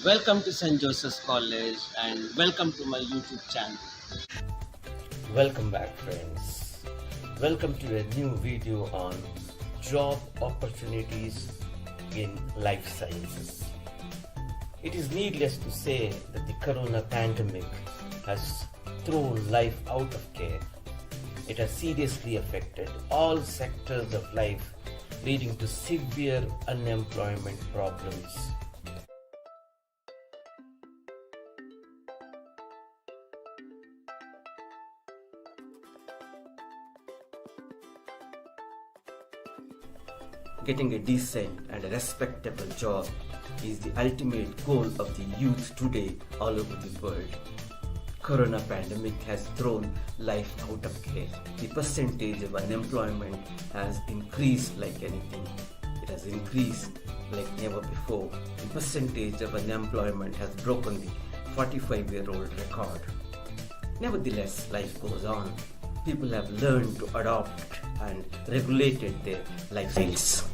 Welcome to St. Joseph's College and welcome to my YouTube channel. Welcome back, friends. Welcome to a new video on job opportunities in life sciences. It is needless to say that the corona pandemic has thrown life out of care. It has seriously affected all sectors of life, leading to severe unemployment problems. Getting a decent and a respectable job is the ultimate goal of the youth today all over the world. Corona pandemic has thrown life out of care. The percentage of unemployment has increased like anything. It has increased like never before. The percentage of unemployment has broken the 45-year-old record. Nevertheless, life goes on. People have learned to adopt and regulated their lifestyles.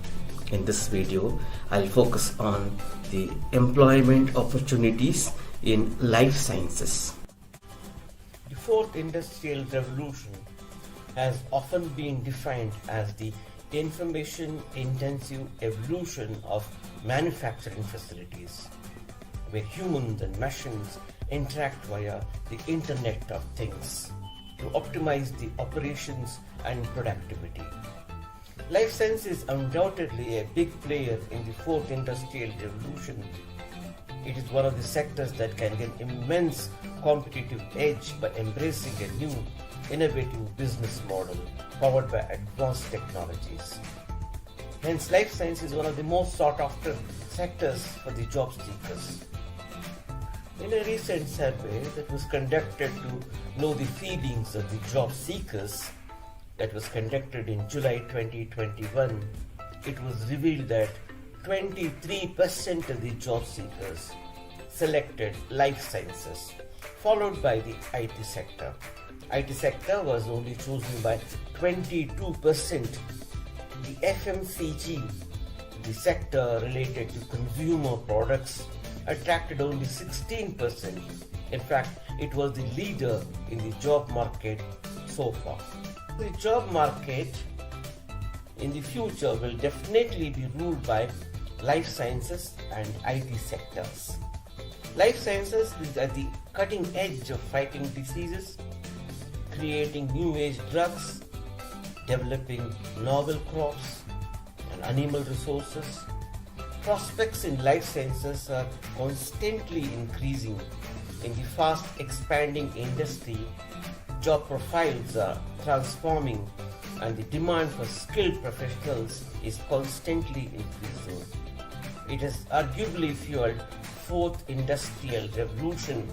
In this video, I'll focus on the employment opportunities in life sciences. The fourth industrial revolution has often been defined as the information-intensive evolution of manufacturing facilities, where humans and machines interact via the Internet of Things to optimize the operations and productivity. Life science is undoubtedly a big player in the fourth industrial revolution. It is one of the sectors that can get immense competitive edge by embracing a new, innovative business model powered by advanced technologies. Hence, life science is one of the most sought after sectors for the job seekers. In a recent survey that was conducted to know the feelings of the job seekers, that was conducted in July 2021, it was revealed that 23% of the job seekers selected life sciences, followed by the IT sector. IT sector was only chosen by 22%. The FMCG, the sector related to consumer products, attracted only 16%. In fact, it was the leader in the job market so far. The job market in the future will definitely be ruled by life sciences and IT sectors. Life sciences is at the cutting edge of fighting diseases, creating new age drugs, developing novel crops and animal resources. Prospects in life sciences are constantly increasing. In the fast expanding industry, job profiles are transforming and the demand for skilled professionals is constantly increasing. It has arguably fueled fourth industrial revolution.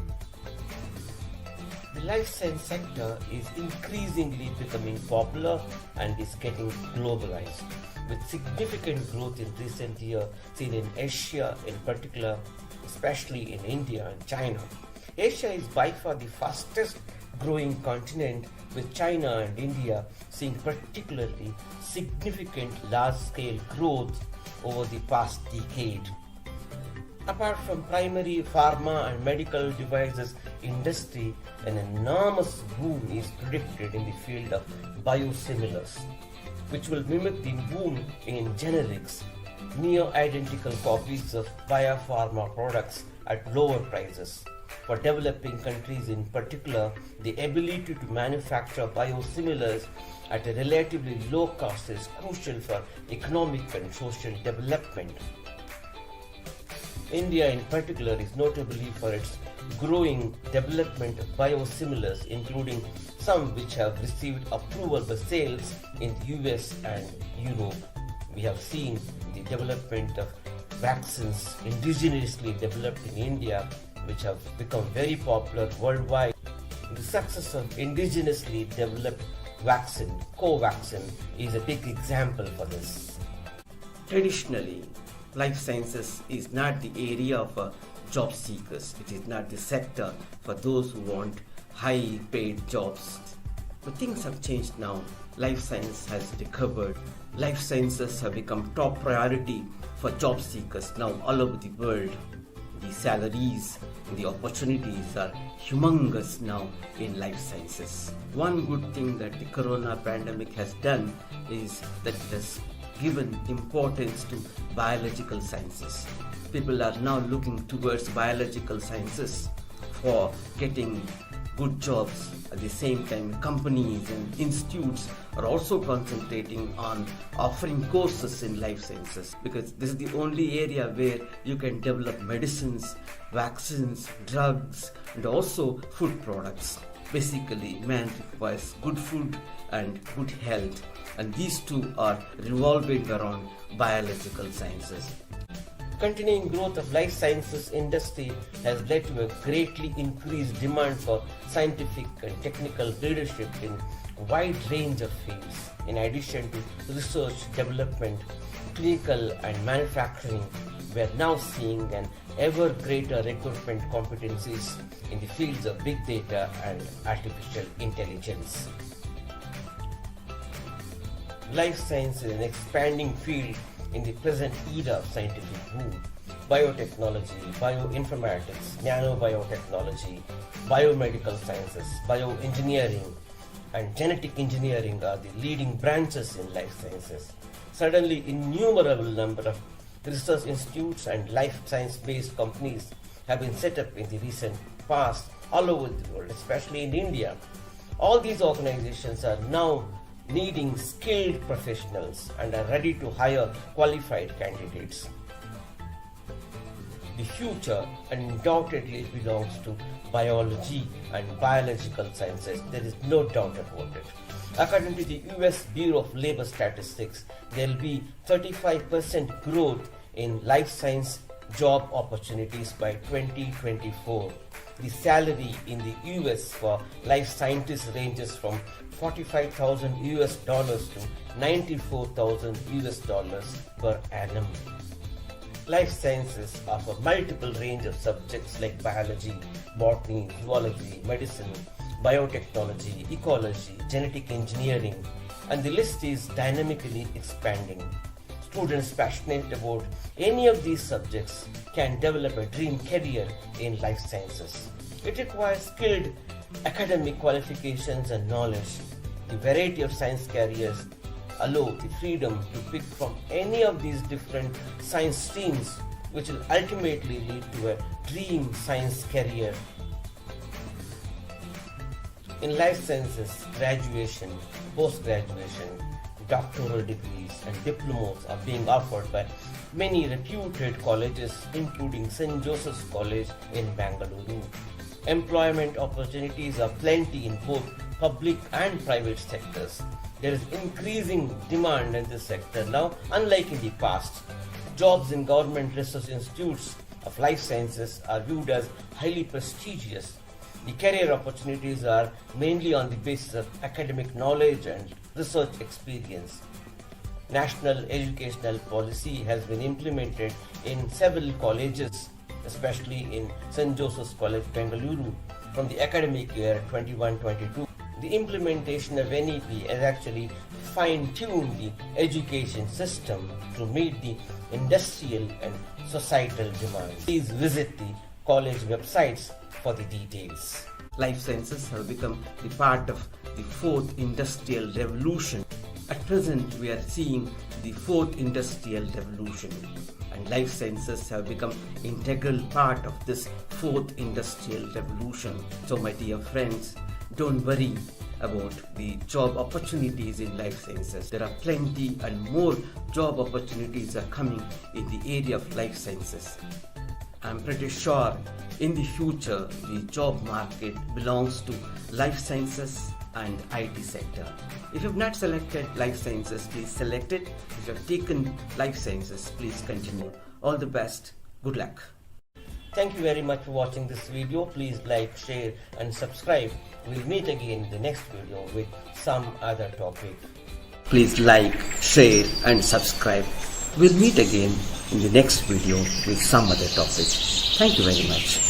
The life science sector is increasingly becoming popular and is getting globalized, with significant growth in recent years seen in Asia in particular, especially in India and China. Asia is by far the fastest growing continent, with China and India seeing particularly significant large-scale growth over the past decade. Apart from primary pharma and medical devices industry, an enormous boom is predicted in the field of biosimilars, which will mimic the boom in generics, near-identical copies of biopharma products at lower prices. For developing countries in particular, the ability to manufacture biosimilars at a relatively low cost is crucial for economic and social development. India in particular is notably for its growing development of biosimilars, including some which have received approval for sales in the US and Europe. We have seen the development of vaccines indigenously developed in India, which have become very popular worldwide. The success of indigenously developed vaccine, Covaxin, is a big example for this. Traditionally, life sciences is not the area of job seekers. It is not the sector for those who want high paid jobs. But things have changed now. Life science has recovered. Life sciences have become top priority for job seekers now all over the world. the salaries, the opportunities are humongous now in life sciences. One good thing that the corona pandemic has done is that it has given importance to biological sciences. People are now looking towards biological sciences for getting good jobs. At the same time, companies and institutes are also concentrating on offering courses in life sciences, because this is the only area where you can develop medicines, vaccines, drugs, and also food products. Basically, man requires good food and good health, and these two are revolving around biological sciences. Continuing growth of life sciences industry has led to a greatly increased demand for scientific and technical leadership in a wide range of fields. In addition to research, development, clinical and manufacturing, we are now seeing an ever greater recruitment competencies in the fields of big data and artificial intelligence. Life science is an expanding field in the present era of scientific boom. Biotechnology, bioinformatics, nanobiotechnology, biomedical sciences, bioengineering, and genetic engineering are the leading branches in life sciences. Suddenly, innumerable number of research institutes and life science-based companies have been set up in the recent past all over the world, especially in India. All these organizations are now needing skilled professionals and are ready to hire qualified candidates. The future undoubtedly belongs to biology and biological sciences. There is no doubt about it. According to the US Bureau of Labor Statistics, there will be 35% growth in life science job opportunities by 2024. The salary in the US for life scientists ranges from $45,000 to $94,000 per annum. Life sciences offer multiple range of subjects like biology, botany, zoology, medicine, biotechnology, ecology, genetic engineering, and the list is dynamically expanding. Students passionate about any of these subjects can develop a dream career in life sciences. It requires skilled academic qualifications and knowledge. The variety of science careers allow the freedom to pick from any of these different science streams, which will ultimately lead to a dream science career. In life sciences, graduation, post-graduation, doctoral degrees and diplomas are being offered by many reputed colleges, including St. Joseph's College in Bangalore. Employment opportunities are plenty in both public and private sectors. There is increasing demand in this sector now, unlike in the past. Jobs in government research institutes of life sciences are viewed as highly prestigious. The career opportunities are mainly on the basis of academic knowledge and research experience. National educational policy has been implemented in several colleges, especially in St. Joseph's College, Bengaluru, from the academic year 21-22. The implementation of NEP has actually fine-tuned the education system to meet the industrial and societal demands. Please visit the college websites for the details. Life sciences have become the part of the fourth industrial revolution. At present, we are seeing the fourth industrial revolution, and life sciences have become integral part of this fourth industrial revolution. So, my dear friends, don't worry about the job opportunities in life sciences. There are plenty and more job opportunities are coming in the area of life sciences. I'm pretty sure in the future the job market belongs to life sciences and IT sector. If you've not selected life sciences, please select it. If you have taken life sciences, please continue. All the best. Good luck. Thank you very much for watching this video. Please like, share and subscribe. We'll meet again in the next video with some other topic. Please like, share and subscribe. We'll meet again in the next video with some other topic. Thank you very much.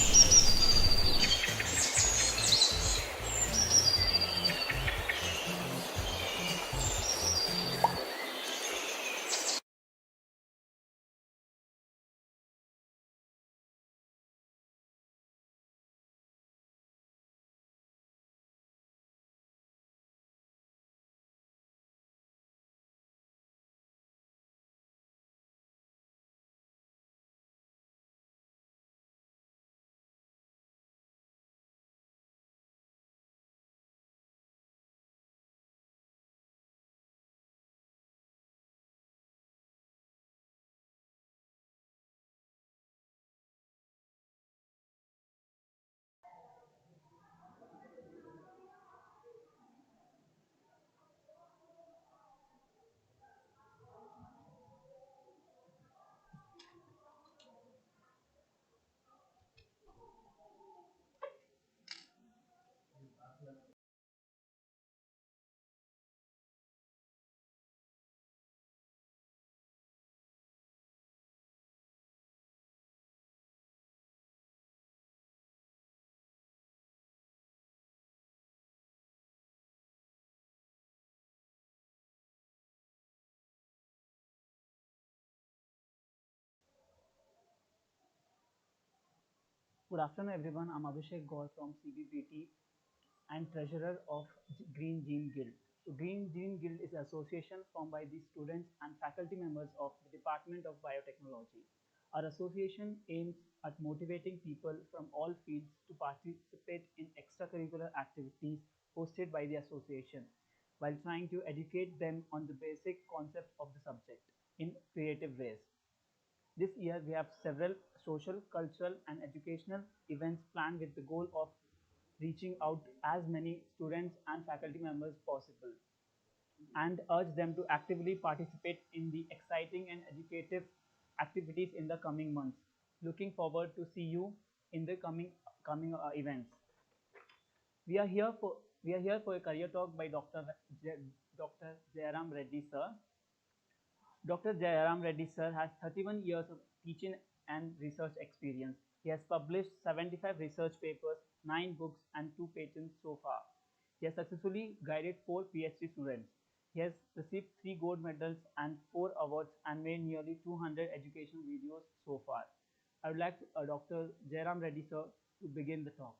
Good afternoon, everyone. I'm Abhishek Gaur from CBPT and treasurer of Green Gene Guild. So, Green Gene Guild is an association formed by the students and faculty members of the Department of Biotechnology. Our association aims at motivating people from all fields to participate in extracurricular activities hosted by the association while trying to educate them on the basic concepts of the subject in creative ways. This year, we have several social, cultural, and educational events planned with the goal of reaching out to as many students and faculty members possible and urge them to actively participate in the exciting and educative activities in the coming months. Looking forward to see you in the coming events. We are here for a career talk by Dr. Jayaram Reddy sir. Dr. Jayarama Reddy sir has 31 years of teaching and research experience. He has published 75 research papers, 9 books, and 2 patents so far. He has successfully guided 4 PhD students. He has received 3 gold medals and 4 awards and made nearly 200 educational videos so far. I would like Dr. Jayarama Reddy sir to begin the talk.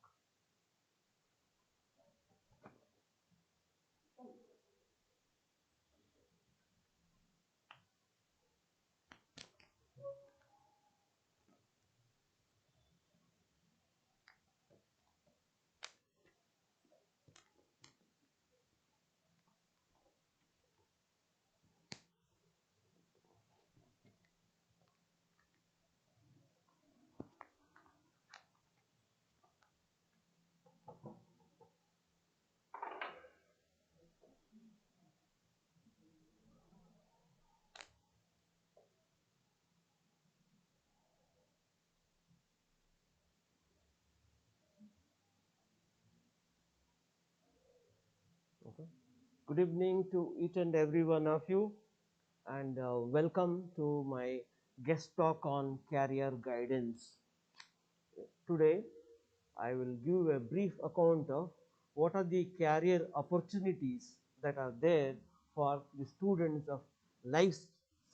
Okay. Good evening to each and every one of you, and welcome to my guest talk on career guidance. Today, I will give a brief account of what are the career opportunities that are there for the students of life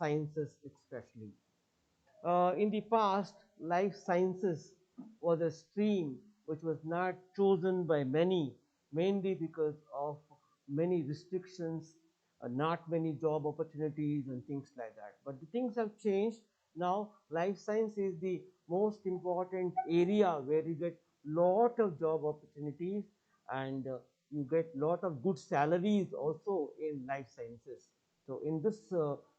sciences, especially. In the past, life sciences was a stream which was not chosen by many, mainly because of many restrictions, not many job opportunities and things like that. But the things have changed. Now, life science is the most important area where you get lot of job opportunities, and you get lot of good salaries also in life sciences. So in this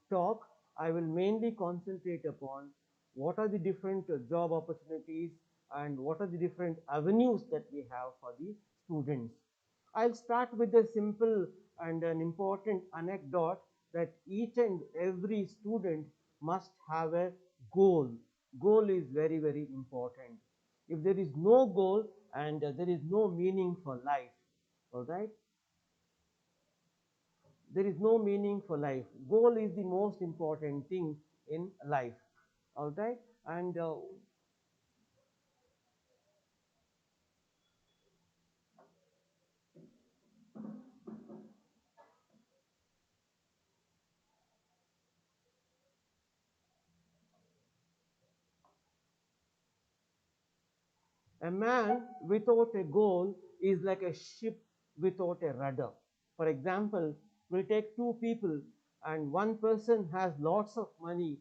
talk, I will mainly concentrate upon what are the different job opportunities and what are the different avenues that we have for the students. I'll start with a simple and an important anecdote that each and every student must have a goal. Goal is very, very important. If there is no goal and there is no meaning for life, all right, there is no meaning for life. Goal is the most important thing in life, all right. And a man without a goal is like a ship without a rudder. For example, we'll take two people, and one person has lots of money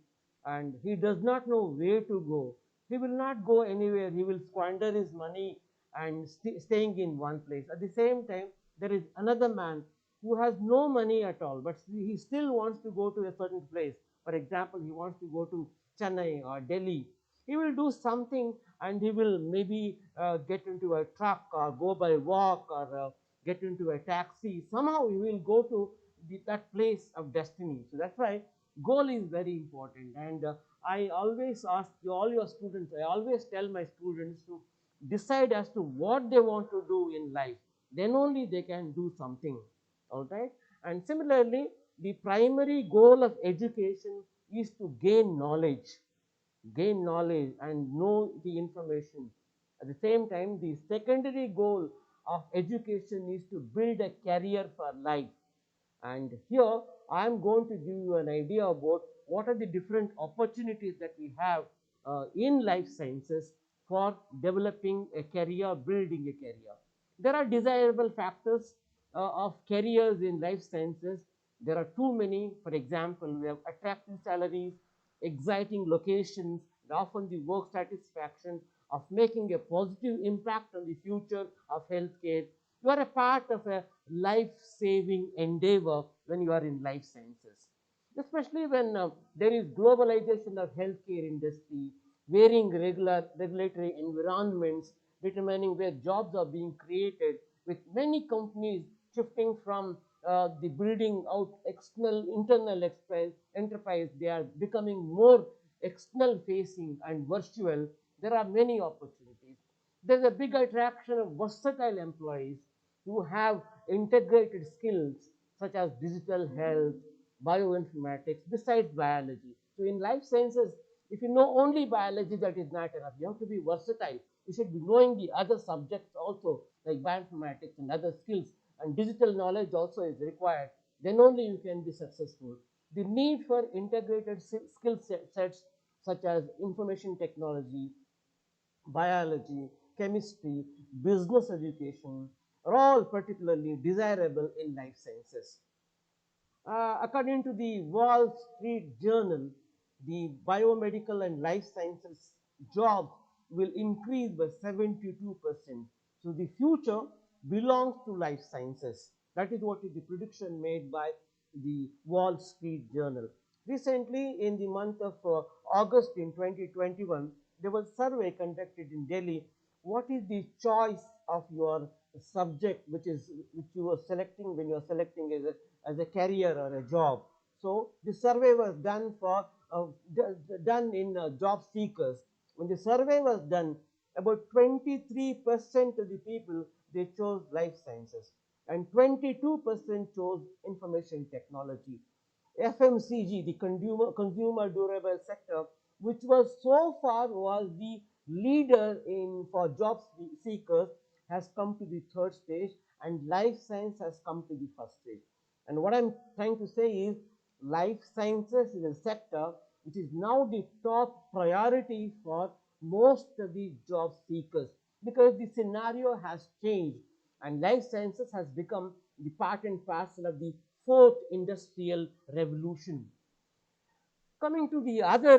and he does not know where to go. He will not go anywhere. He will squander his money and staying in one place. At the same time, there is another man who has no money at all, but he still wants to go to a certain place. For example, he wants to go to Chennai or Delhi. He will do something and he will maybe get into a truck or go by walk or get into a taxi. Somehow he will go to that place of destiny. So that's why goal is very important. And I always ask all your students, I always tell my students to decide as to what they want to do in life. Then only they can do something. All right. And similarly, the primary goal of education is to gain knowledge and know the information. At the same time, the secondary goal of education is to build a career for life. And here I am going to give you an idea about what are the different opportunities that we have in life sciences. for developing a career, building a career. There are desirable factors of careers in life sciences. There are too many. For example, we have attractive salaries, exciting locations, and often the work satisfaction of making a positive impact on the future of healthcare. You are a part of a life-saving endeavor when you are in life sciences, especially when there is globalization of healthcare industry, varying regulatory environments determining where jobs are being created, with many companies shifting from the building out external internal enterprise, they are becoming more external facing and virtual. There are many opportunities. There's a big attraction of versatile employees who have integrated skills such as digital health, bioinformatics, besides biology. So in life sciences, if you know only biology, that is not enough. You have to be versatile. You should be knowing the other subjects also, like bioinformatics and other skills, and digital knowledge also is required. Then only you can be successful. The need for integrated skill sets such as information technology, biology, chemistry, business education are all particularly desirable in life sciences. According to the Wall Street Journal, the biomedical and life sciences jobs will increase by 72%. So the future belongs to life sciences. That is what is the prediction made by the Wall Street Journal. Recently, in the month of August in 2021, there was a survey conducted in Delhi. What is the choice of your subject which you are selecting when you are selecting as a career or a job? So the survey was done for done in job seekers. When the survey was done, about 23% of the people, they chose life sciences, and 22% chose information technology. FMCG, the consumer durable sector, which was so far was the leader in for job seekers, has come to the third stage, and life science has come to the first stage. And what I'm trying to say is, life sciences is a sector which is now the top priority for most of the job seekers, because the scenario has changed and life sciences has become the part and parcel of the fourth industrial revolution. Coming to the other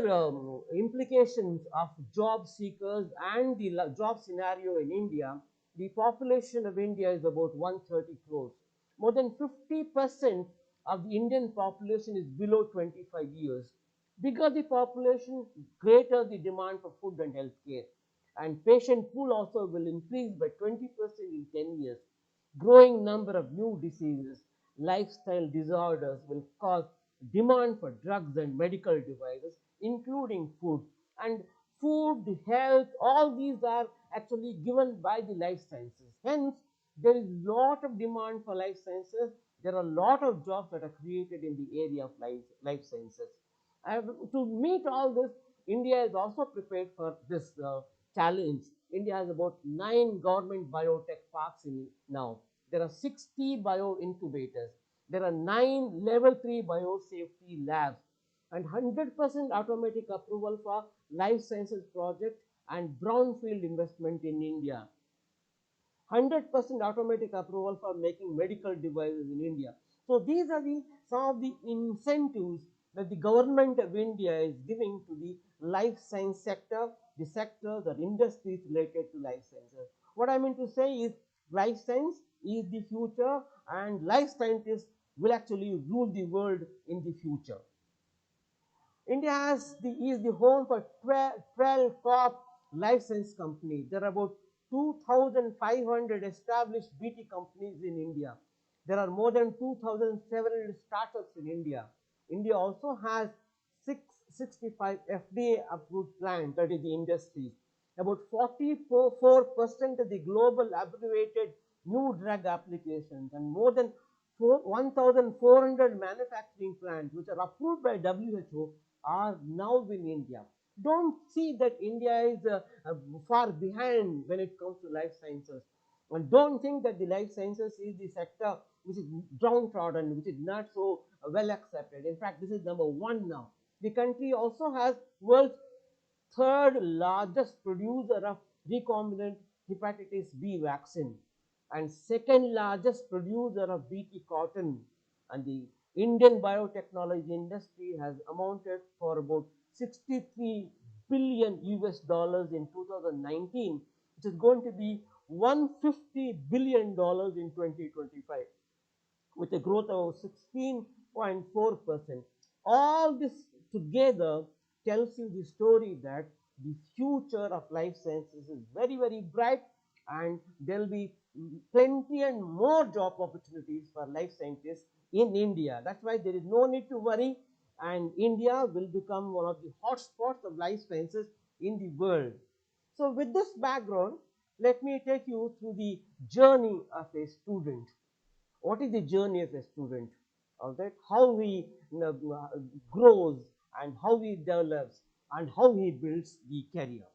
implications of job seekers and the job scenario in India, the population of India is about 130 crores. More than 50% of the Indian population is below 25 years. Bigger the population, greater the demand for food and healthcare. And patient pool also will increase by 20% in 10 years. Growing number of new diseases, lifestyle disorders will cause demand for drugs and medical devices, including food. And food, health, all these are actually given by the life sciences. Hence, there is a lot of demand for life sciences. There are a lot of jobs that are created in the area of life sciences. To meet all this, India is also prepared for this challenge. India has about 9 government biotech parks now. There are 60 bio incubators. There are 9 level 3 biosafety labs, and 100% automatic approval for life sciences project and brownfield investment in India. 100% automatic approval for making medical devices in India. So these are some of the incentives that the government of India is giving to the life science sector, the sectors or industries related to life sciences. What I mean to say is, life science is the future, and life scientists will actually rule the world in the future. India is the home for 12 top life science companies. There are about 2,500 established BT companies in India. There are more than 2,700 startups in India. India also has 665 FDA approved plants, that is the industries. About 44% of the global evaluated new drug applications, and more than 1,400 manufacturing plants which are approved by WHO are now in India. Don't see that India is far behind when it comes to life sciences. And don't think that the life sciences is the sector which is downtrodden, which is not so well accepted. In fact, this is number 1 now. The country also has world's third largest producer of recombinant hepatitis B vaccine and second largest producer of BT cotton, and the Indian biotechnology industry has amounted for about 63 billion US dollars in 2019, which is going to be $150 billion in 2025 with a growth of 16.4%. All this together tells you the story that the future of life sciences is very, very bright, and there will be plenty and more job opportunities for life scientists in India. That's why there is no need to worry, and India will become one of the hotspots of life sciences in the world. So with this background, let me take you through the journey of a student. What is the journey of a student? All right, how he grows and how he develops and how he builds the career.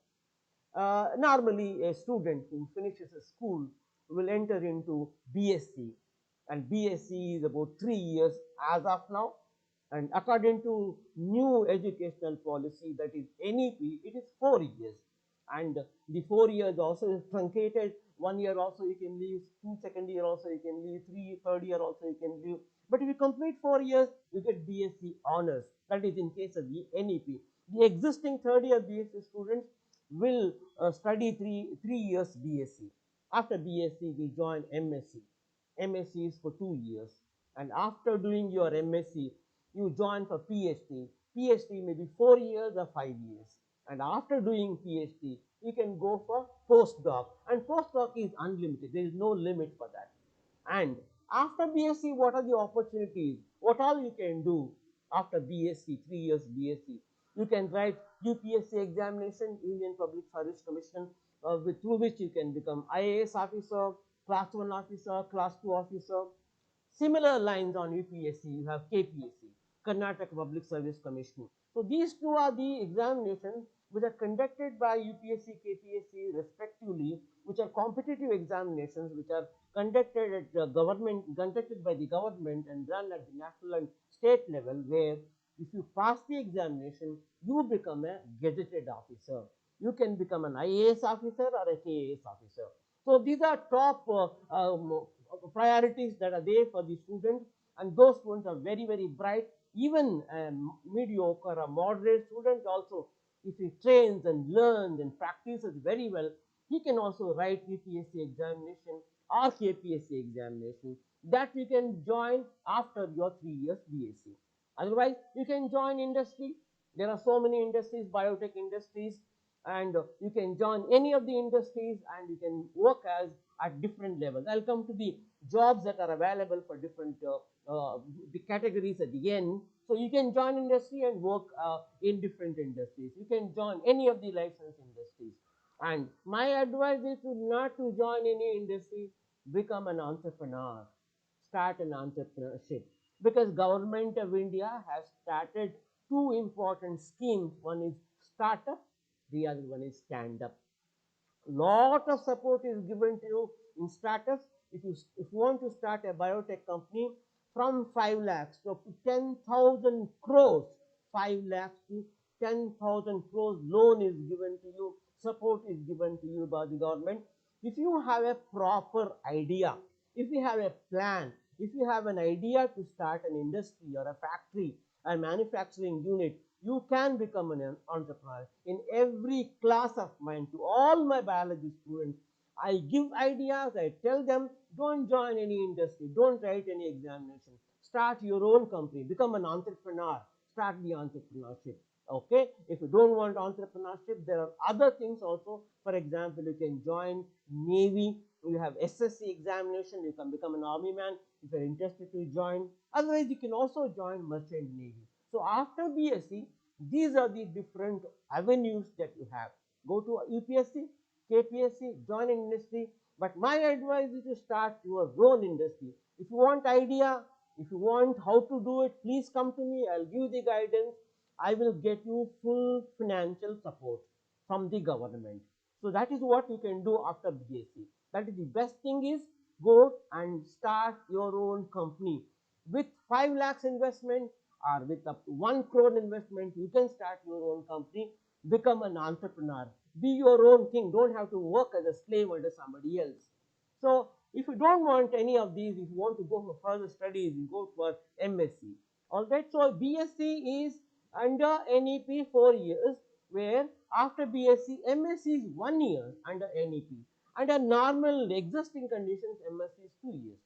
Normally, a student who finishes a school will enter into BSc, and BSc is about 3 years as of now. And according to new educational policy, that is NEP, it is 4 years. And the 4 years also is truncated. 1 year also you can leave, second year also you can leave, third year also you can leave. But if you complete 4 years, you get BSc honors. That is in case of the NEP. The existing third year BSc students will study three years BSc. After BSc, we join MSc. MSc is for 2 years. And after doing your MSc, you join for PhD. PhD may be 4 years or 5 years. And after doing PhD, you can go for postdoc. And postdoc is unlimited. There is no limit for that. And after BSc, what are the opportunities? What all you can do after BSc, 3 years BSc? You can write UPSC examination, Union Public Service Commission, through which you can become IAS officer, class 1 officer, class 2 officer. Similar lines on UPSC, you have KPSC, Karnataka Public Service Commission. So these two are the examinations which are conducted by UPSC, KPSC respectively, which are competitive examinations which are conducted at the government, conducted by the government and run at the national and state level, where if you pass the examination, you become a gazetted officer. You can become an IAS officer or a KAS officer. So these are top priorities that are there for the student, and those students are very, very bright. Even a mediocre or moderate student also, if he trains and learns and practices very well, he can also write UPSC examination or KPSC examination that you can join after your 3 years BSc. Otherwise, you can join industry. There are so many industries, biotech industries, and you can join any of the industries and you can work as at different levels. I'll come to the jobs that are available for different the categories at the end. So you can join industry and work in different industries. You can join any of the license industries. And my advice is not to join any industry, become an entrepreneur, start an entrepreneurship. Because Government of India has started two important schemes. One is startup, the other one is stand up. Lot of support is given to you in startups. If you want to start a biotech company, from 5 lakhs to up to 10,000 crores, 5 lakhs to 10,000 crores loan is given to you, support is given to you by the government. If you have a proper idea, if you have a plan, if you have an idea to start an industry or a factory, a manufacturing unit, you can become an entrepreneur. In every class of mine, to all my biology students, I give ideas, I tell them, don't join any industry, don't write any examination, start your own company, become an entrepreneur, start the entrepreneurship. Okay, if you don't want entrepreneurship, there are other things also. For example, you can join Navy, you have SSC examination, you can become an army man if you're interested to join. Otherwise, you can also join Merchant Navy. So after BSc, these are the different avenues that you have. Go to UPSC, KPSC, join an industry. But my advice is to start your own industry. If you want idea, if you want how to do it, please come to me. I'll give you the guidance. I will get you full financial support from the government. So that is what you can do after BSc. That is the best thing is go and start your own company. With 5 lakhs investment or with up to 1 crore investment, you can start your own company. become an entrepreneur, be your own king, don't have to work as a slave under somebody else. So if you don't want any of these, if you want to go for further studies, you go for MSc. All right, so BSc is under NEP 4 years, where after BSc, MSc is 1 year under NEP. Under normal existing conditions, MSc is 2 years.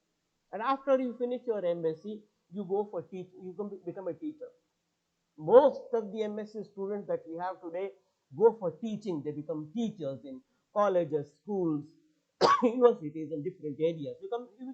And after you finish your MSc, you go for teach, you can become a teacher. Most of the MSc students that we have today go for teaching. They become teachers in colleges, schools, universities in different areas. You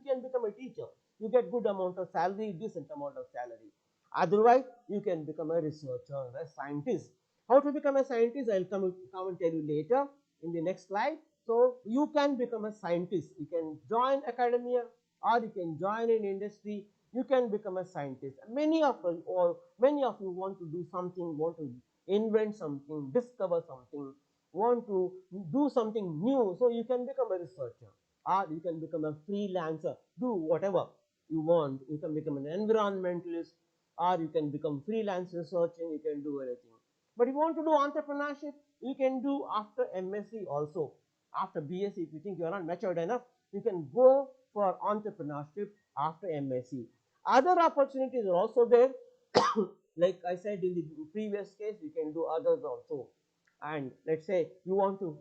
can become a teacher. You get good amount of salary, decent amount of salary. Otherwise, you can become a researcher, a scientist. How to become a scientist, I'll come and tell you later in the next slide. So you can become a scientist. You can join academia or you can join an industry. You can become a scientist. Many of us, or many of you want to do something, want to invent something, discover something, want to do something new. So you can become a researcher or you can become a freelancer, do whatever you want. You can become an environmentalist or you can become freelance researching, you can do anything. But if you want to do entrepreneurship, you can do after MSc also. After BSc, if you think you are not matured enough, you can go for entrepreneurship after MSc. Other opportunities are also there. Like I said in the previous case, you can do others also. And let's say you want to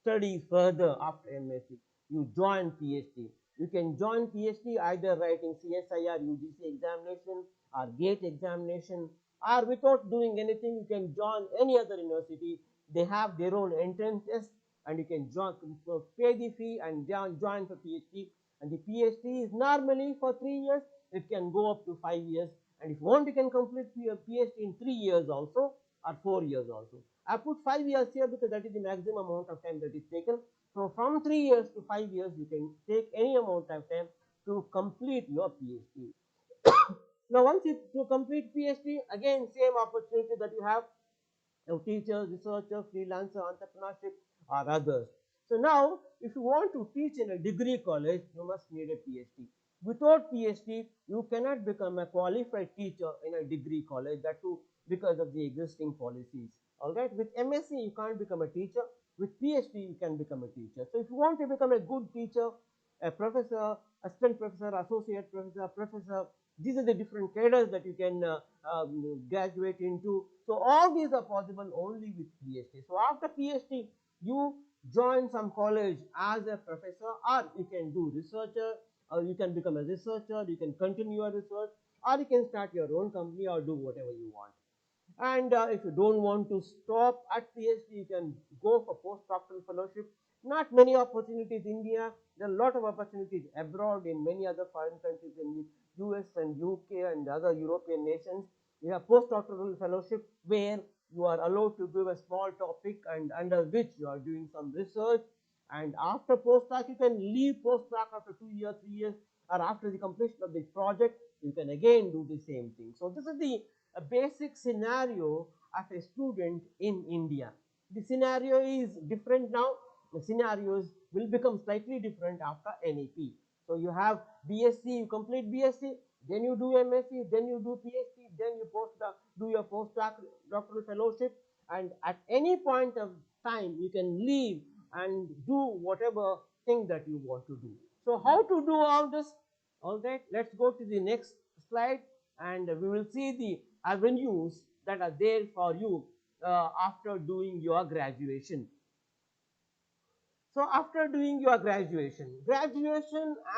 study further after MSc, you join PhD. You can join PhD either writing CSIR, UGC examination or GATE examination, or without doing anything, you can join any other university. They have their own entrance test and you can join, pay the fee and join for PhD. And the PhD is normally for 3 years. It can go up to 5 years. And if you want, you can complete your PhD in 3 years also or 4 years also. I put 5 years here because that is the maximum amount of time that is taken. So from 3 years to 5 years, you can take any amount of time to complete your PhD. Now, once you complete PhD, again, same opportunity that you have, teacher, researcher, freelancer, entrepreneurship, or others. So now, if you want to teach in a degree college, you must need a PhD. Without PhD, you cannot become a qualified teacher in a degree college, that too because of the existing policies. All right, with MSc, you can't become a teacher. With PhD, you can become a teacher. So if you want to become a good teacher, a professor, assistant professor, associate professor, professor, these are the different cadres that you can graduate into. So all these are possible only with PhD. So after PhD, you join some college as a professor, or you can do researcher, or you can become a researcher, you can continue your research, or you can start your own company or do whatever you want. And if you don't want to stop at PhD, you can go for postdoctoral fellowship. Not many opportunities in India. There are a lot of opportunities abroad in many other foreign countries in the US and UK and other European nations. We have postdoctoral fellowship where you are allowed to give a small topic and under which you are doing some research. And after postdoc, you can leave postdoc after 2 years, 3 years, or after the completion of the project, you can again do the same thing. So this is the a basic scenario of a student in India. The scenario is different now. The scenarios will become slightly different after NEP. So you have BSc, you complete BSc, then you do MSc, then you do PhD, then you do your postdoctoral fellowship, and at any point of time you can leave and do whatever thing that you want to do. So how to do all this? All right, let's go to the next slide and we will see the avenues that are there for you after doing your graduation. So after doing your graduation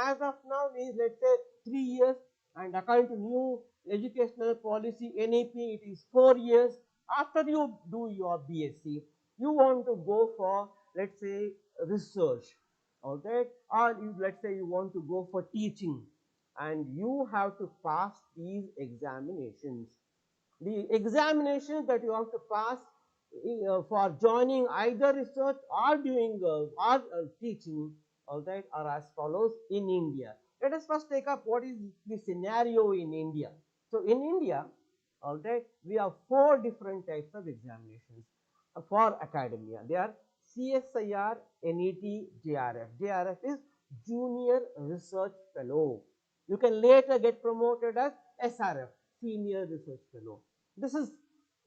as of now is, let's say, 3 years, and according to new educational policy NEP, it is 4 years. After you do your BSc, you want to go for, let's say, research, okay, or let's say you want to go for teaching, and you have to pass these examinations. The examinations that you have to pass for joining either research or doing teaching, all right, are as follows in India. Let us first take up what is the scenario in India. So in India, all right, we have 4 different types of examinations for academia. They are CSIR, NET, JRF. JRF is Junior Research Fellow. You can later get promoted as SRF, Senior Research Fellow. This is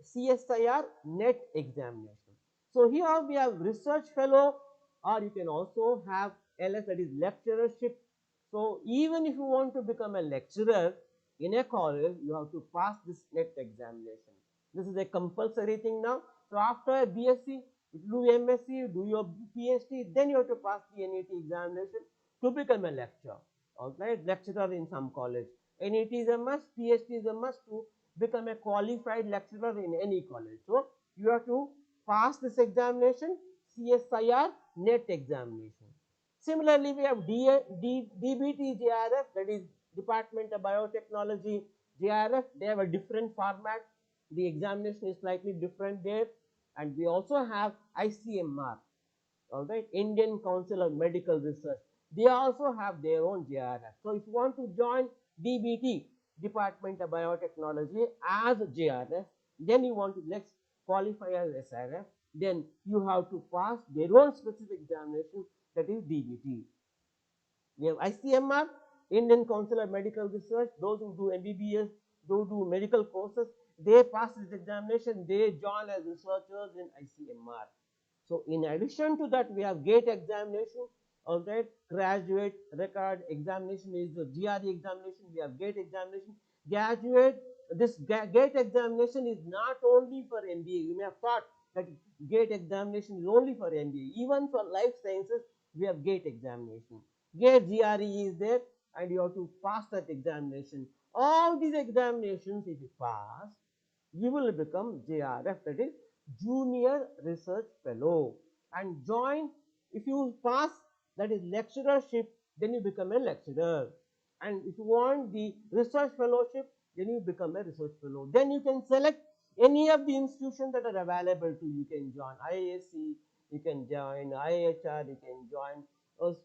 CSIR NET examination. So here we have research fellow, or you can also have LS, that is lecturership. So even if you want to become a lecturer in a college, you have to pass this NET examination. This is a compulsory thing now. So after a BSc, you do MSc, you do your PhD, then you have to pass the NET examination to become a lecturer. Alright, lecturer in some college. NET is a must, PhD is a must to become a qualified lecturer in any college. So you have to pass this examination, CSIR NET examination. Similarly, we have DBT JRF, that is Department of Biotechnology JRF. They have a different format. The examination is slightly different there. And we also have ICMR, all right, Indian Council of Medical Research. They also have their own JRF. So if you want to join DBT, Department of Biotechnology, as JRF, then you want to next qualify as SRF, then you have to pass their own specific examination, that is DBT. We have ICMR, Indian Council of Medical Research. Those who do MBBS, those who do medical courses, they pass this examination, they join as researchers in ICMR. So in addition to that, we have GATE examination. All right, graduate record examination is the GRE examination. We have GATE examination. Graduate, this GATE examination is not only for MBA. You may have thought that GATE examination is only for MBA. Even for life sciences, we have GATE examination. GATE GRE is there, and you have to pass that examination. All these examinations, if you pass, you will become JRF, that is Junior Research Fellow, and join. If you pass, that is lecturership, then you become a lecturer. And if you want the research fellowship, then you become a research fellow. Then you can select any of the institutions that are available to you. You can join IISc, you can join IIHR, you can join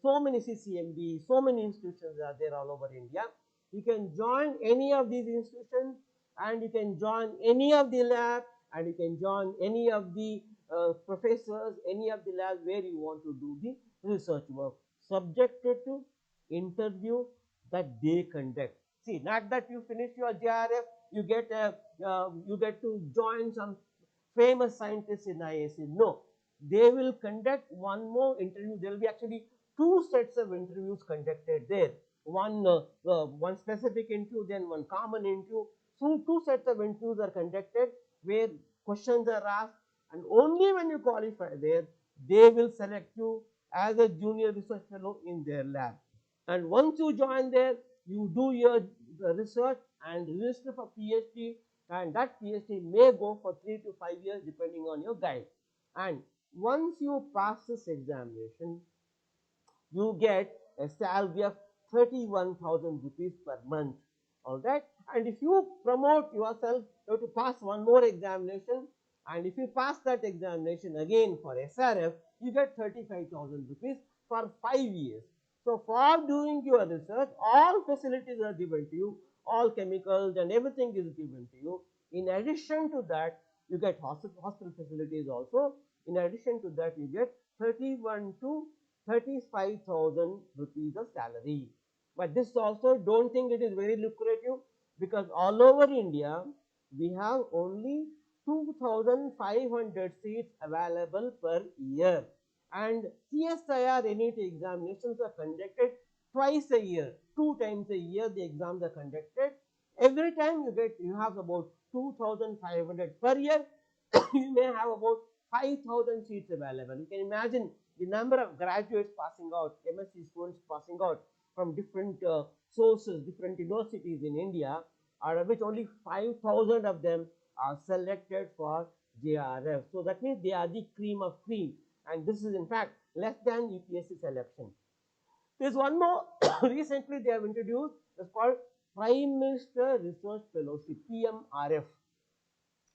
so many CCMB, so many institutions are there all over India. You can join any of these institutions, and you can join any of the lab, and you can join any of the professors, any of the labs where you want to do the research work, subjected to interview that they conduct. See, not that you finish your JRF, you get to join some famous scientists in IISc. No, they will conduct one more interview. There will be actually two sets of interviews conducted there. One specific interview, then one common interview. So two sets of interviews are conducted where questions are asked, and only when you qualify there, they will select you as a junior research fellow in their lab. And once you join there, you do your research and register for PhD, and that PhD may go for 3 to 5 years depending on your guide. And once you pass this examination, you get a salary of 31,000 rupees per month. All right, and if you promote yourself, you have to pass one more examination, and if you pass that examination again for SRF, you get 35,000 rupees for 5 years. So for doing your research, all facilities are given to you, all chemicals and everything is given to you. In addition to that, you get hospital facilities also. In addition to that, you get 31 to 35,000 rupees of salary. But this also, don't think it is very lucrative, because all over India, we have only 2,500 seats available per year. And CSIR NET examinations are conducted twice a year, 2 times a year the exams are conducted. Every time you have about 2,500 per year, you may have about 5,000 seats available. You can imagine the number of graduates passing out, MSc students passing out from different sources, different universities in India, out of which only 5,000 of them are selected for JRF. So that means they are the cream of cream, and this is in fact less than UPSC selection. There is one more recently they have introduced, it's called Prime Minister Research Fellowship, PMRF.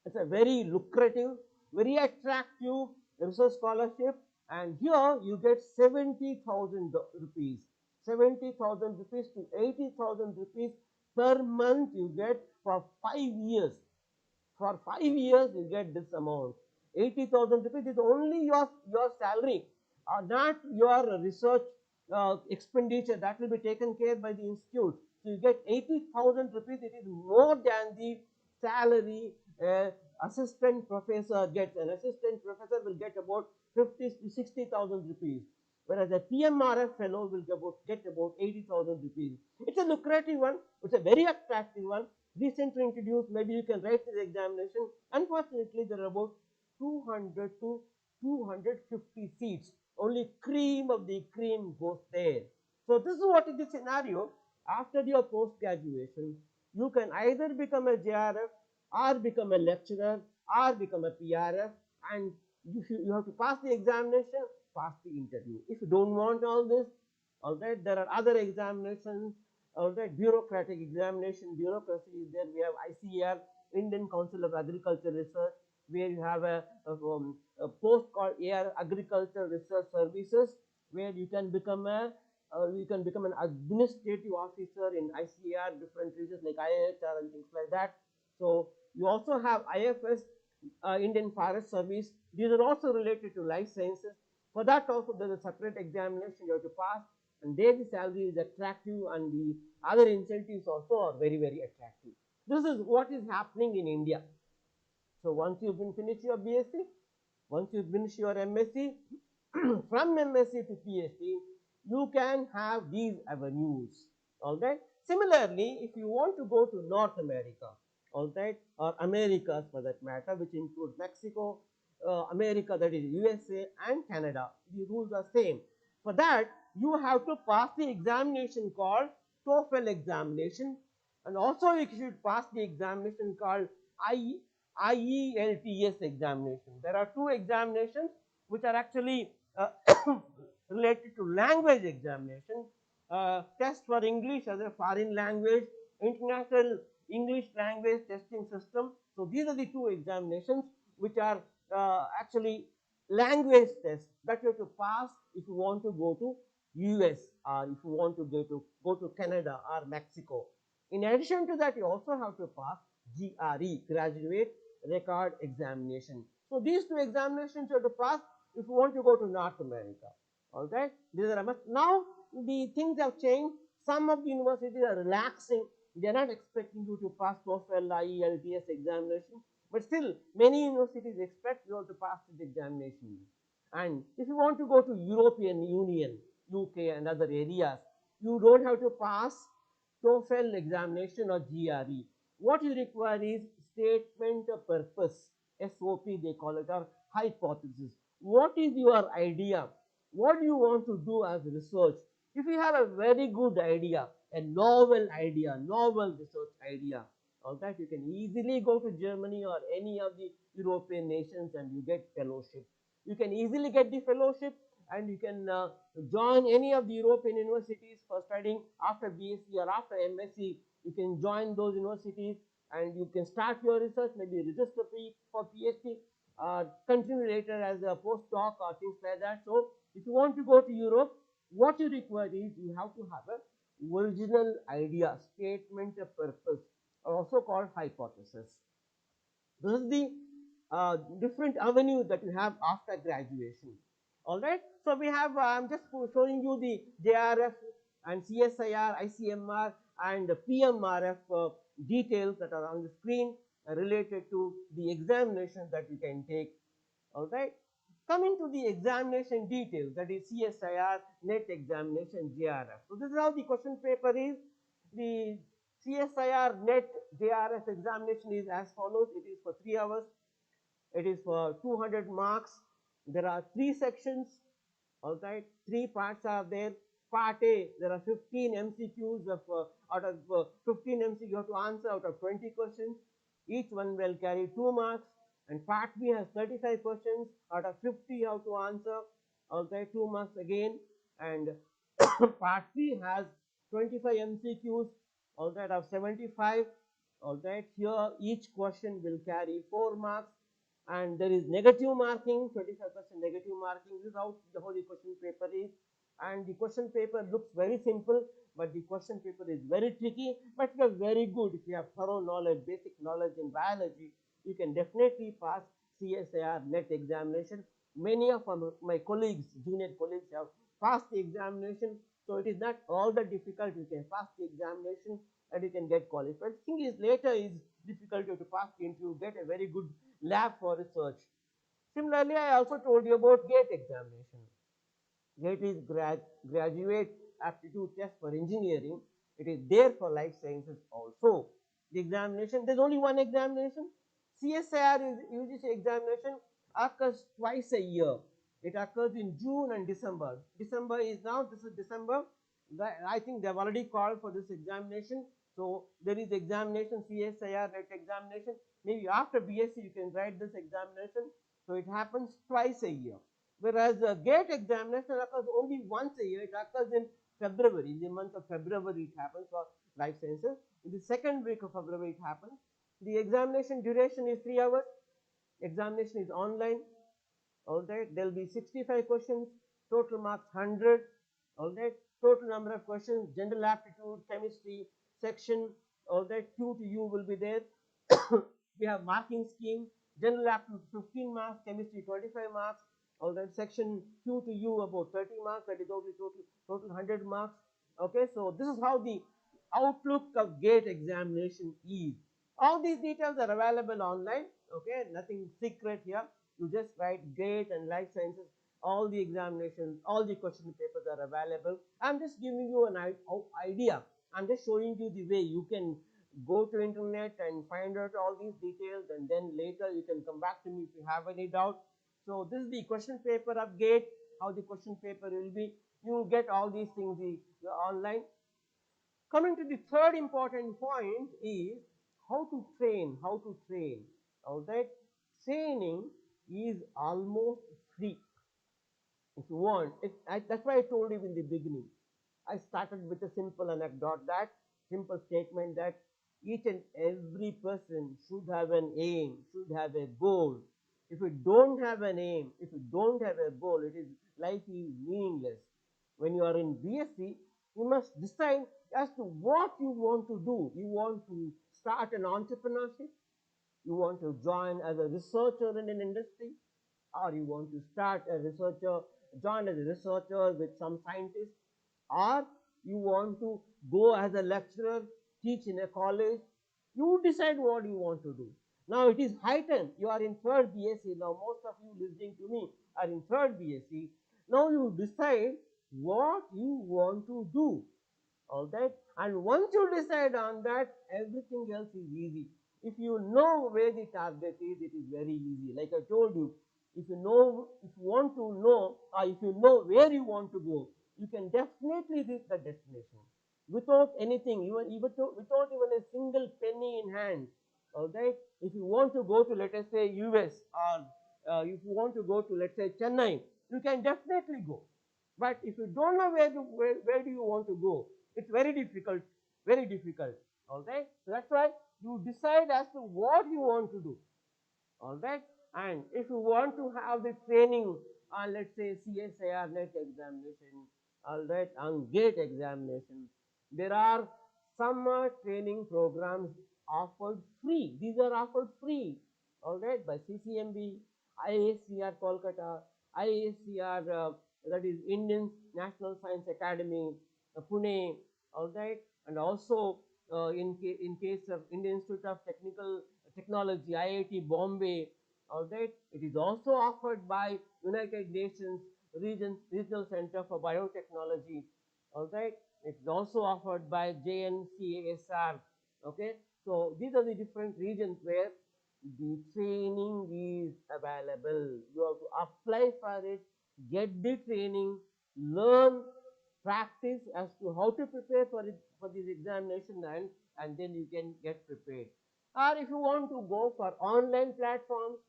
It's a very lucrative, very attractive research scholarship, and here you get 70,000 rupees, 70,000 rupees to 80,000 rupees per month you get for 5 years. For 5 years you get this amount. 80,000 rupees is only your salary, not your research expenditure. That will be taken care by the institute. So you get 80,000 rupees. It is more than the salary assistant professor gets, an assistant professor will get about 50 to 60,000 rupees, whereas a PMRF fellow will get about 80,000 rupees. It's a lucrative one, it's a very attractive one, recently introduced. Maybe you can write this examination. Unfortunately, there are about 200 to 250 seats. Only cream of the cream goes there. So this is what is the scenario. After your post graduation, you can either become a JRF or become a lecturer or become a PRF, and you have to pass the examination, pass the interview. If you don't want all this, all right, there are other examinations, all right, bureaucratic examination, bureaucracy is there. We have ICAR, Indian Council of Agriculture Research, where you have a post called AR, Agriculture Research Services, where you can become an administrative officer in ICAR, different regions like IIHR and things like that. So you also have IFS, Indian Forest Service. These are also related to life sciences. For that also there is a separate examination you have to pass, and there the salary is attractive and the other incentives also are very, very attractive. This is what is happening in India. So once you finish your BSc, once you finish your MSc, from MSc to PhD, you can have these avenues. All right. Similarly, if you want to go to North America, all right, or Americas for that matter, which include Mexico, America, that is USA and Canada, the rules are same. For that, you have to pass the examination called TOEFL examination, and also you should pass the examination called IELTS examination. There are two examinations which are actually related to language examination. Test for English as a foreign language, International English Language Testing System. So these are the two examinations which are actually language tests that you have to pass if you want to go to US or if you want to go to Canada or Mexico. In addition to that, you also have to pass GRE, Graduate Record Examination. So these two examinations you have to pass if you want to go to North America. All right, these are now the things have changed. Some of the universities are relaxing. They are not expecting you to pass TOEFL, IELTS examination, but still many universities expect you have to pass this examination. And if you want to go to European Union, UK and other areas, you don't have to pass TOEFL examination or GRE. What you require is statement of purpose, SOP they call it, or hypothesis. What is your idea? What do you want to do as research? If you have a very good idea, a novel idea, novel research idea, all that, you can easily go to Germany or any of the European nations and you get fellowship. You can easily get the fellowship and you can join any of the European universities for studying after BSc or after MSc. You can join those universities and you can start your research, maybe register for PhD, continue later as a postdoc or things like that. So if you want to go to Europe, what you require is you have to have a original idea, statement of purpose, also called hypothesis. This is the different avenues that you have after graduation. All right. So we have, I'm just showing you the JRF and CSIR, ICMR and PMRF details that are on the screen related to the examination that you can take. All right. Coming to the examination details, that is CSIR, NET examination, JRF. So this is how the question paper is. The CSIR, NET, JRF examination is as follows. It is for 3 hours. It is for 200 marks. There are 3 sections. All right, 3 parts are there. Part A, there are 15 MCQs of out of 15 MCQ you have to answer out of 20 questions. Each one will carry 2 marks. And part B has 35 questions. Out of 50 you have to answer. All right, 2 marks again. And part C has 25 MCQs. All right, out of 75. All right, here each question will carry 4 marks. And there is negative marking, 25% negative marking. This is how the whole question paper is. And the question paper looks very simple, but the question paper is very tricky, but it is very good. If you have thorough knowledge, basic knowledge in biology, you can definitely pass CSIR NET examination. Many of my colleagues, junior colleagues, have passed the examination. So it is not all that difficult. You can pass the examination and you can get qualified. Thing is, later is difficult to pass the interview, get a very good lab for research. Similarly, I also told you about GATE examination. GATE is graduate aptitude test for engineering. It is there for life sciences also. The examination, there's only one examination. CSIR is UGC examination, occurs twice a year. It occurs in June and December. December is now, this is December. I think they have already called for this examination. So there is examination, CSIR NET examination. Maybe after BSc you can write this examination. So it happens twice a year. Whereas the GATE examination occurs only once a year. It occurs in February. In the month of February it happens for life sciences. In the second week of February it happens. The examination duration is 3 hours. Examination is online. All right. There will be 65 questions. Total marks 100. All right. Total number of questions. General aptitude, chemistry, section. All right. Q to U will be there. We have marking scheme. General aptitude 15 marks. Chemistry 25 marks. All right. Section Q to U about 30 marks. That is total 100 marks. Okay. So this is how the outlook of GATE examination is. All these details are available online. Okay. Nothing secret here. You just write GATE and life sciences. All the examinations, all the question papers are available. I'm just giving you an idea. I'm just showing you the way you can go to internet and find out all these details, and then later you can come back to me if you have any doubt. So this is the question paper of GATE, how the question paper will be. You will get all these things online. Coming to the third important point is how to train, all right. Training is almost free. If you want, that's why I told you in the beginning. I started with a simple anecdote, that simple statement that each and every person should have an aim, should have a goal. If you don't have an aim, if you don't have a goal, life is meaningless. When you are in BSc, you must decide as to what you want to do. You want to start an entrepreneurship, you want to join as a researcher in an industry, or you want to join as a researcher with some scientists, or you want to go as a lecturer, teach in a college. You decide what you want to do. Now it is high time. You are in third BSc. Now most of you listening to me are in third BSc. Now you decide what you want to do. All right. And once you decide on that, everything else is easy. If you know where the target is, it is very easy. Like I told you, if you want to know, or if you know where you want to go, you can definitely reach the destination without anything, without even a single penny in hand. All right. If you want to go to, let us say, US, or if you want to go to, let's say, Chennai, you can definitely go. But if you don't know where do you want to go, it's very difficult, very difficult. All right. So that's why you decide as to what you want to do. All right. And if you want to have the training on, let's say, CSIR NET examination, all right, on GATE examination, there are summer training programs offered free. These are offered free, all right, by CCMB, IIHR Kolkata, IIHR, that is Indian National Science Academy, Pune, all right, and also in case of Indian Institute of Technology, IIT Bombay, all right. It is also offered by United Nations Regional Center for Biotechnology, all right. It is also offered by JNCASR, okay. So these are the different regions where the training is available. You have to apply for it, get the training, learn, practice as to how to prepare for this examination, and then you can get prepared. Or if you want to go for online platforms,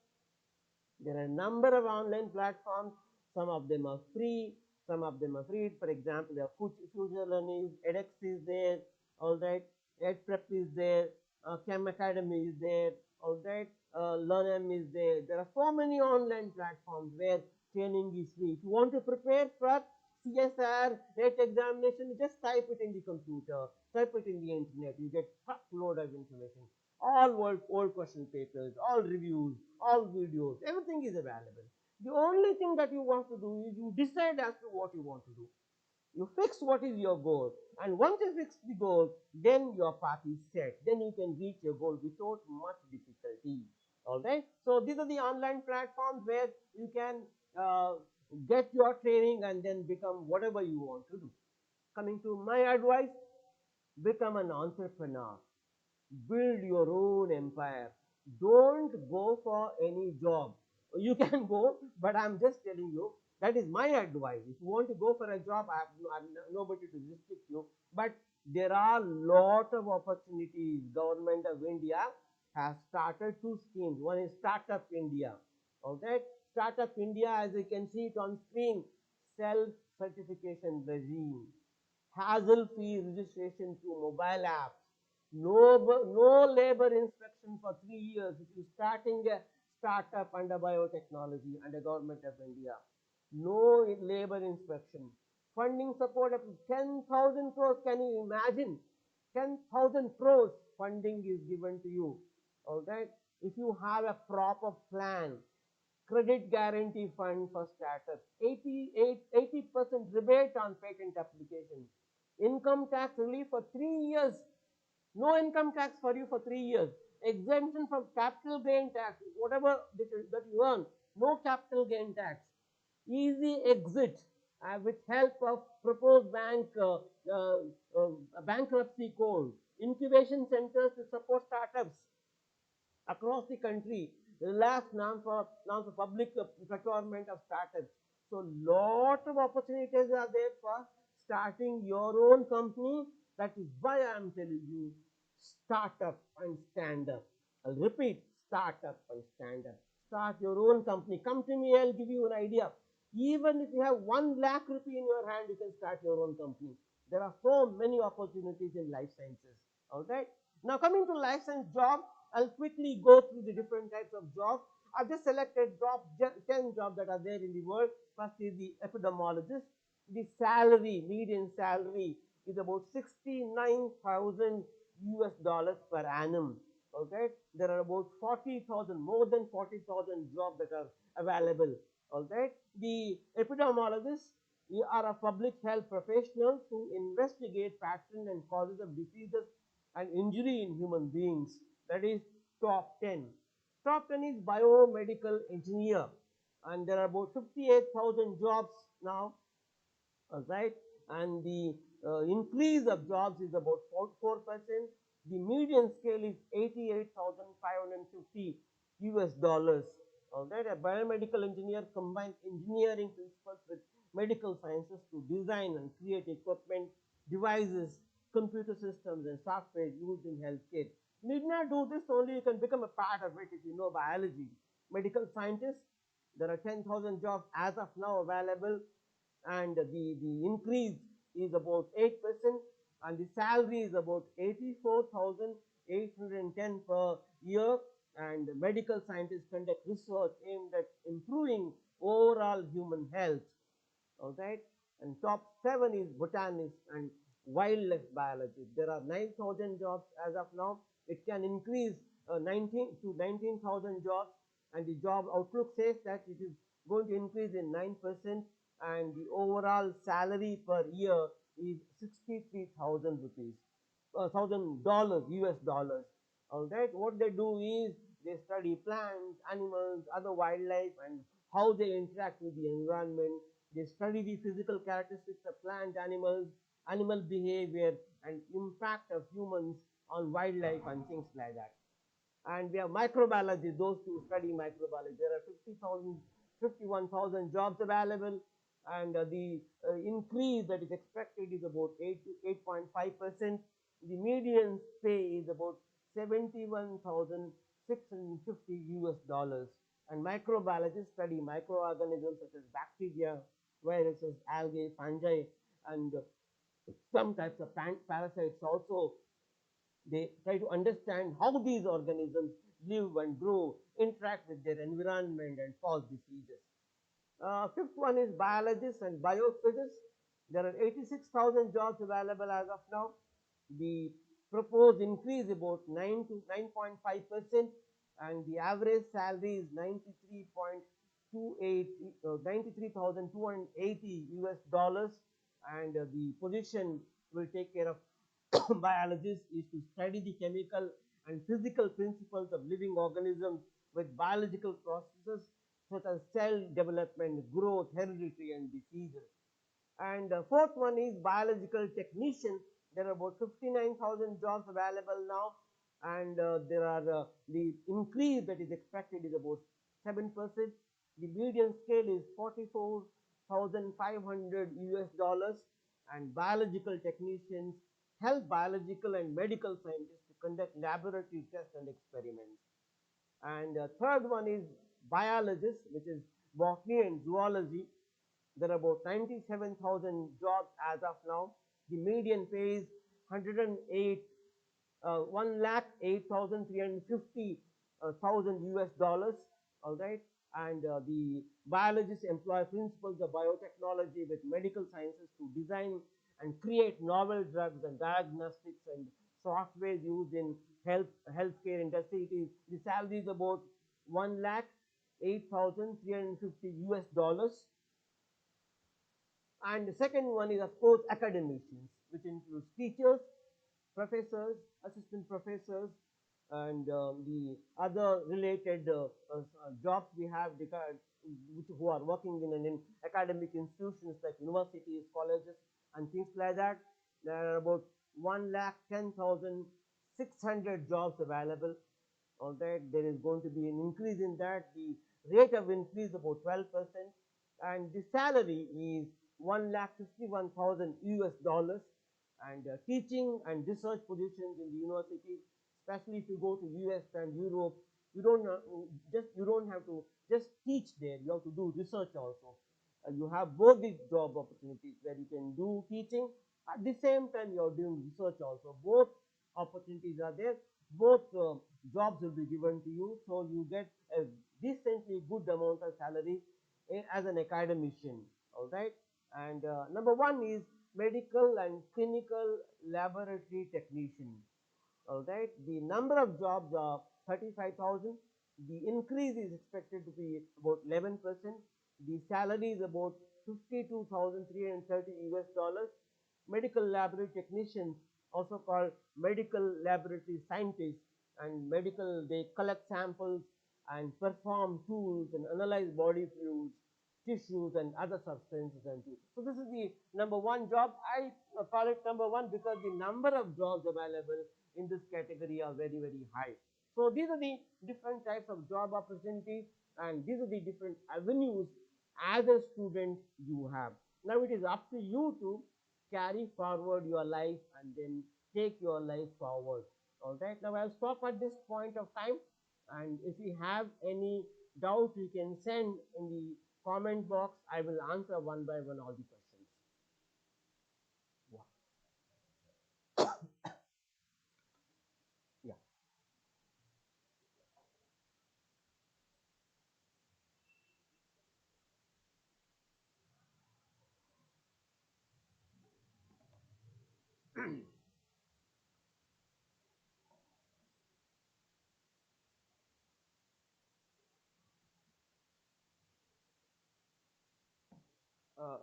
there are a number of online platforms. Some of them are free, some of them are free. For example, there are Future Learning, edX is there, all right, EdPrep is there, Chem Academy is there, all right, LearnM is there. There are so many online platforms where training is free. If you want to prepare for CSR NET examination, you just type it in the computer, type it in the internet, you get truckload of information. All old question papers, all reviews, all videos, everything is available. The only thing that you want to do is you decide as to what you want to do. You fix what is your goal, and once you fix the goal, then your path is set. Then you can reach your goal without much difficulty. All right. So these are the online platforms where you can uh, get your training and then become whatever you want to do. Coming to my advice, become an entrepreneur. Build your own empire. Don't go for any job. You can go, but I'm just telling you that is my advice. If you want to go for a job, I'm nobody to restrict you. But there are lot of opportunities. Government of India has started two schemes. One is Startup India. Okay, Startup India, as you can see it on screen, self certification regime, hassle-free registration through mobile apps, no labor inspection for 3 years if you're starting a startup under biotechnology under government of India. No labor inspection. Funding support up to 10,000 crores. Can you imagine? 10,000 crores funding is given to you. All right. If you have a proper plan, credit guarantee fund for startups, 80% rebate on patent application, income tax relief for 3 years, no income tax for you for 3 years, exemption from capital gain tax, whatever that you earn, no capital gain tax, easy exit with help of proposed bankruptcy code, incubation centers to support startups across the country, relaxed norms for public procurement of startups. So lot of opportunities are there for starting your own company. That is why I am telling you, start up and stand up. I'll repeat, start up and stand up. Start your own company. Come to me, I'll give you an idea. Even if you have 1 lakh rupee in your hand, you can start your own company. There are so many opportunities in life sciences. All right. Now coming to life science job, I'll quickly go through the different types of jobs. I've just selected 10 jobs that are there in the world. First is the epidemiologist. The salary, median salary is about 69,000 US dollars per annum. Okay, there are about 40,000, more than 40,000 jobs that are available. All right, the epidemiologists are a public health professionals who investigate patterns and causes of diseases and injury in human beings. That is top 10. Top 10 is biomedical engineer, and there are about 58,000 jobs now. All right, and the increase of jobs is about 4%. The median scale is 88,550 US dollars. All right, a biomedical engineer combines engineering principles with medical sciences to design and create equipment, devices, computer systems, and software used in healthcare. You need not do this only, you can become a part of it if you know biology. Medical scientists, there are 10,000 jobs as of now available, and the increase is about 8%, and the salary is about 84,810 per year. And medical scientists conduct research aimed at improving overall human health. All right, and top 7 is botanist and wildlife biologist. There are 9,000 jobs as of now. It can increase 19,000 jobs, and the job outlook says that it is going to increase in 9%, and the overall salary per year is 63,000 rupees, $1,000 US dollars. All right, what they do is they study plants, animals, other wildlife, and how they interact with the environment. They study the physical characteristics of plant, animals, animal behavior, and impact of humans on wildlife and things like that. And we have microbiology, those who study microbiology. There are 50,000, 51,000 jobs available, and the increase that is expected is about 8 to 8.5%. The median pay is about 71,650 US dollars. And microbiologists study microorganisms such as bacteria, viruses, algae, fungi, and some types of parasites also. They try to understand how these organisms live and grow, interact with their environment, and cause diseases. Fifth one is biologists and biophysicists. There are 86,000 jobs available as of now. The proposed increase about 9 to 9.5%, and the average salary is 93,280 US dollars, and the position will take care of biologists is to study the chemical and physical principles of living organisms with biological processes such as cell development, growth, heredity, and diseases. And fourth one is biological technician. There are about 59,000 jobs available now, and there are the increase that is expected is about 7%. The median scale is 44,500 US dollars, and biological technicians help biological and medical scientists to conduct laboratory tests and experiments. And third one is biologist, which is botany and zoology. There are about 97,000 jobs as of now. The median pay is 108, 1,08,350 thousand US dollars. All right, and the biologists employ principles of biotechnology with medical sciences to design and create novel drugs and diagnostics and software used in healthcare industry. The salary is about 1,08,350 US dollars. And the second one is, of course, academicians, which includes teachers, professors, assistant professors, and the other related jobs we have who are working in academic institutions like universities, colleges, and things like that. There are about 1,10,600 jobs available. All right, there is going to be an increase in that. The rate of increase about 12%, and the salary is 1,51,000 US dollars. And teaching and research positions in the university, especially if you go to US and Europe, you don't have to just teach there. You have to do research also. You have both these job opportunities where you can do teaching at the same time you are doing research also. Both opportunities are there. Both jobs will be given to you, so you get a decently good amount of salary as an academician. All right, and number one is medical and clinical laboratory technician. All right, the number of jobs are 35,000. The increase is expected to be about 11%. The salary is about 52,330 US dollars. Medical laboratory technicians, also called medical laboratory scientists, and they collect samples and perform tools and analyze body fluids, tissues, and other substances and tools. So this is the number one job. I call it number one because the number of jobs available in this category are very, very high. So these are the different types of job opportunities, and these are the different avenues as a student you have. Now it is up to you to carry forward your life and then take your life forward. All right, now I'll stop at this point of time, and if you have any doubt you can send in the comment box. I will answer one by one all the questions. Yeah. uh,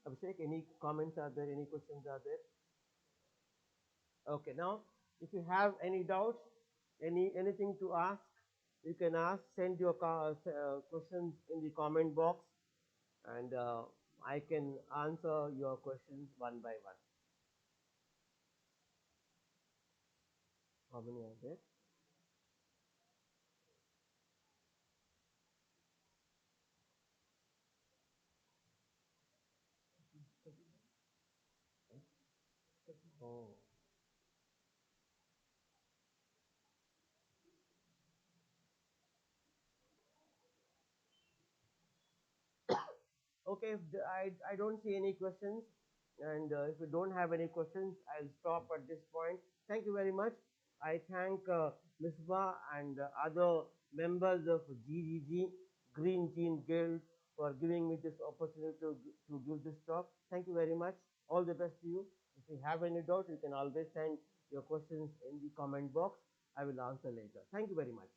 Abhishek, any comments are there, any questions are there? Okay, now if you have any doubts, anything to ask, you can ask. Send your questions in the comment box, and I can answer your questions one by one. How many are there? Oh. Okay, I don't see any questions, and if you don't have any questions, I'll stop at this point. Thank you very much. I thank Misbah and other members of GGG, Green Gene Guild, for giving me this opportunity to give this talk. Thank you very much. All the best to you. If you have any doubt, you can always send your questions in the comment box. I will answer later. Thank you very much.